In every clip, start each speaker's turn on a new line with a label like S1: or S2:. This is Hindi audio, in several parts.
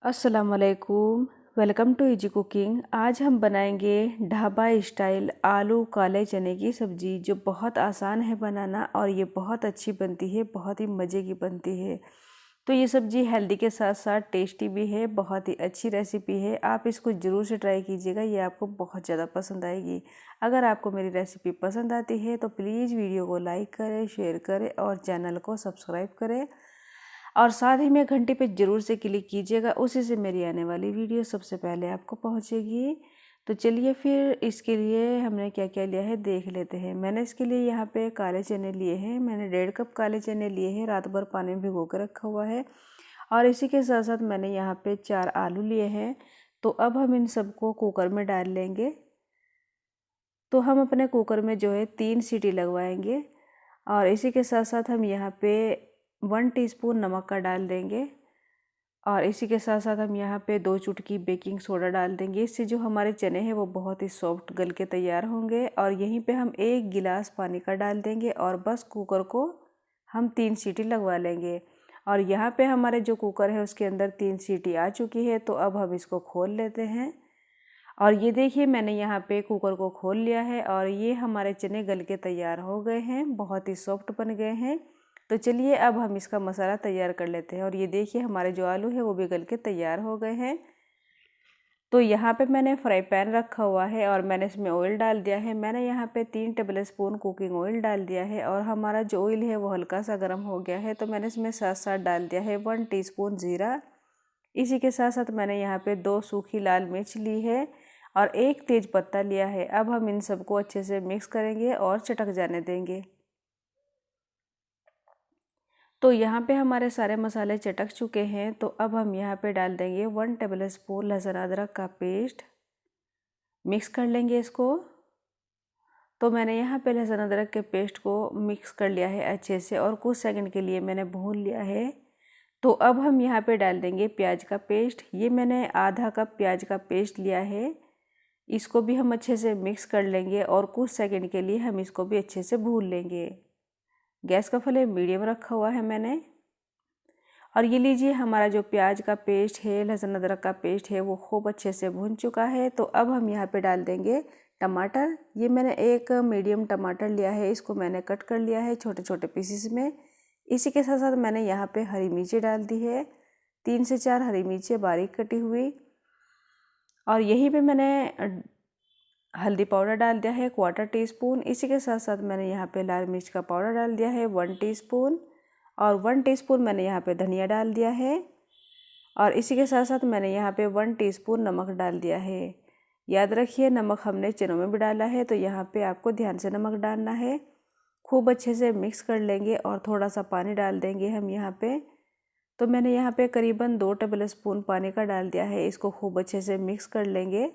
S1: अस्सलामुअलैकुम। Welcome to easy cooking. आज हम बनाएंगे ढाबा स्टाइल आलू काले चने की सब्ज़ी, जो बहुत आसान है बनाना और ये बहुत अच्छी बनती है, बहुत ही मज़े की बनती है। तो ये सब्ज़ी हेल्दी के साथ साथ टेस्टी भी है, बहुत ही अच्छी रेसिपी है। आप इसको ज़रूर से ट्राई कीजिएगा, ये आपको बहुत ज़्यादा पसंद आएगी। अगर आपको मेरी रेसिपी पसंद आती है तो प्लीज़ वीडियो को लाइक करें, शेयर करें और चैनल को सब्सक्राइब करें और साथ ही में घंटी पे ज़रूर से क्लिक कीजिएगा, उसी से मेरी आने वाली वीडियो सबसे पहले आपको पहुंचेगी। तो चलिए फिर इसके लिए हमने क्या क्या लिया है देख लेते हैं। मैंने इसके लिए यहाँ पे काले चने लिए हैं। मैंने 1.5 कप काले चने लिए हैं, रात भर पानी में भिगो कर रखा हुआ है। और इसी के साथ साथ मैंने यहाँ पे 4 आलू लिए हैं। तो अब हम इन सबको कुकर में डाल लेंगे। तो हम अपने कुकर में जो है 3 सीटी लगवाएंगे। और इसी के साथ साथ हम यहाँ पे 1 टीस्पून नमक का डाल देंगे। और इसी के साथ साथ हम यहाँ पे 2 चुटकी बेकिंग सोडा डाल देंगे। इससे जो हमारे चने हैं वो बहुत ही सॉफ्ट गल के तैयार होंगे। और यहीं पे हम 1 गिलास पानी का डाल देंगे और बस कुकर को हम 3 सीटी लगवा लेंगे। और यहाँ पे हमारे जो कुकर है उसके अंदर 3 सीटी आ चुकी है। तो अब हम इसको खोल लेते हैं। और ये देखिए मैंने यहाँ पे कुकर को खोल लिया है और ये हमारे चने गल के तैयार हो गए हैं, बहुत ही सॉफ्ट बन गए हैं। तो चलिए अब हम इसका मसाला तैयार कर लेते हैं। और ये देखिए हमारे जो आलू है वो भी गल के तैयार हो गए हैं। तो यहाँ पे मैंने फ्राई पैन रखा हुआ है और मैंने इसमें ऑयल डाल दिया है। मैंने यहाँ पे 3 टेबल स्पून कुकिंग ऑयल डाल दिया है। और हमारा जो ऑयल है वो हल्का सा गर्म हो गया है। तो मैंने इसमें साथ साथ डाल दिया है 1 टीस्पून ज़ीरा। इसी के साथ साथ मैंने यहाँ पे 2 सूखी लाल मिर्च ली है और 1 तेज पत्ता लिया है। अब हम इन सबको अच्छे से मिक्स करेंगे और चटक जाने देंगे। तो यहाँ पे हमारे सारे मसाले चटक चुके हैं। तो अब हम यहाँ पे डाल देंगे 1 टेबल स्पून लहसुन अदरक का पेस्ट। मिक्स कर लेंगे इसको। तो मैंने यहाँ पे लहसुन अदरक के पेस्ट को मिक्स कर लिया है अच्छे से और कुछ सेकंड के लिए मैंने भून लिया है। तो अब हम यहाँ पे डाल देंगे प्याज का पेस्ट। ये मैंने आधा कप प्याज का पेस्ट लिया है। इसको भी हम अच्छे से मिक्स कर लेंगे और कुछ सेकंड के लिए हम इसको भी अच्छे से भून लेंगे। गैस का फ्लेम मीडियम रखा हुआ है मैंने। और ये लीजिए हमारा जो प्याज का पेस्ट है, लहसुन अदरक का पेस्ट है, वो खूब अच्छे से भून चुका है। तो अब हम यहाँ पे डाल देंगे टमाटर। ये मैंने 1 मीडियम टमाटर लिया है, इसको मैंने कट कर लिया है छोटे छोटे पीसेस में। इसी के साथ साथ मैंने यहाँ पे हरी मिर्ची डाल दी है, 3 से 4 हरी मिर्चें बारीक कटी हुई। और यहीं पे मैंने हल्दी पाउडर डाल दिया है 1/4 टीस्पून। इसी के साथ साथ मैंने यहाँ पे लाल मिर्च का पाउडर डाल दिया है 1 टीस्पून। और 1 टीस्पून मैंने यहाँ पे धनिया डाल दिया है। और इसी के साथ साथ मैंने यहाँ पे 1 टीस्पून नमक डाल दिया है। याद रखिए नमक हमने चनों में भी डाला है, तो यहाँ पे आपको ध्यान से नमक डालना है। खूब अच्छे से मिक्स कर लेंगे और थोड़ा सा पानी डाल देंगे हम यहाँ पे। तो मैंने यहाँ पे करीबन 2 टेबल स्पून पानी का डाल दिया है। इसको खूब अच्छे से मिक्स कर लेंगे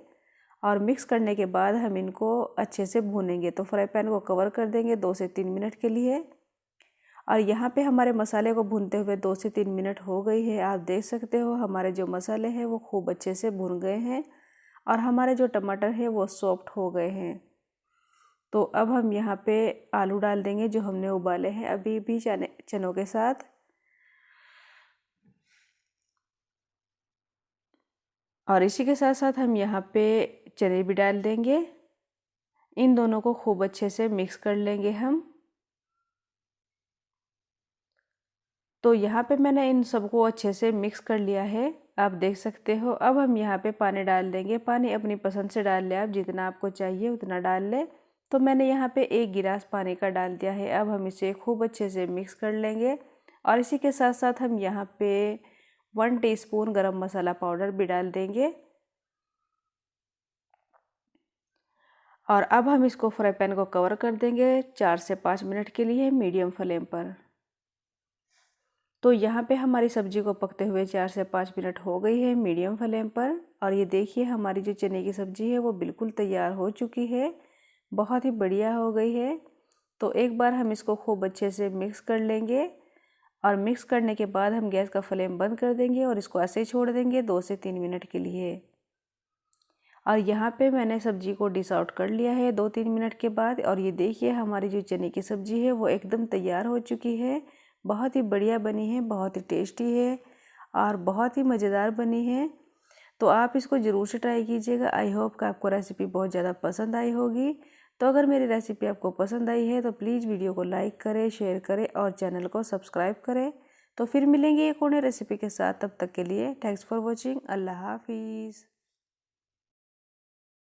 S1: और मिक्स करने के बाद हम इनको अच्छे से भूनेंगे। तो फ्राई पैन को कवर कर देंगे 2 से 3 मिनट के लिए। और यहाँ पे हमारे मसाले को भूनते हुए 2 से 3 मिनट हो गई है। आप देख सकते हो हमारे जो मसाले हैं वो खूब अच्छे से भून गए हैं और हमारे जो टमाटर है वो सॉफ्ट हो गए हैं। तो अब हम यहाँ पे आलू डाल देंगे जो हमने उबाले हैं अभी भी चनों के साथ। और इसी के साथ साथ हम यहाँ पे चने भी डाल देंगे। इन दोनों को खूब अच्छे से मिक्स कर लेंगे हम। तो यहाँ पे मैंने इन सबको अच्छे से मिक्स कर लिया है, आप देख सकते हो। अब हम यहाँ पे पानी डाल देंगे। पानी अपनी पसंद से डाल लें, आप जितना आपको चाहिए उतना डाल लें। तो मैंने यहाँ पे 1 गिलास पानी का डाल दिया है। अब हम इसे खूब अच्छे से मिक्स कर लेंगे। और इसी के साथ साथ हम यहाँ पे 1 टीस्पून गरम मसाला पाउडर भी डाल देंगे। और अब हम इसको फ्राई पैन को कवर कर देंगे 4 से 5 मिनट के लिए मीडियम फ्लेम पर। तो यहाँ पे हमारी सब्जी को पकते हुए 4 से 5 मिनट हो गई है मीडियम फ्लेम पर। और ये देखिए हमारी जो चने की सब्जी है वो बिल्कुल तैयार हो चुकी है, बहुत ही बढ़िया हो गई है। तो एक बार हम इसको खूब अच्छे से मिक्स कर लेंगे। और मिक्स करने के बाद हम गैस का फ्लेम बंद कर देंगे और इसको ऐसे ही छोड़ देंगे 2 से 3 मिनट के लिए। और यहाँ पे मैंने सब्जी को डिश आउट कर लिया है 2-3 मिनट के बाद। और ये देखिए हमारी जो चने की सब्जी है वो एकदम तैयार हो चुकी है, बहुत ही बढ़िया बनी है, बहुत ही टेस्टी है। और बहुत ही मज़ेदार बनी है। तो आप इसको ज़रूर से ट्राई कीजिएगा। आई होप कि आपको रेसिपी बहुत ज़्यादा पसंद आई होगी। तो अगर मेरी रेसिपी आपको पसंद आई है तो प्लीज़ वीडियो को लाइक करें, शेयर करें और चैनल को सब्सक्राइब करें। तो फिर मिलेंगे एक और नई रेसिपी के साथ। तब तक के लिए थैंक्स फॉर वॉचिंग। अल्लाह हाफिज़।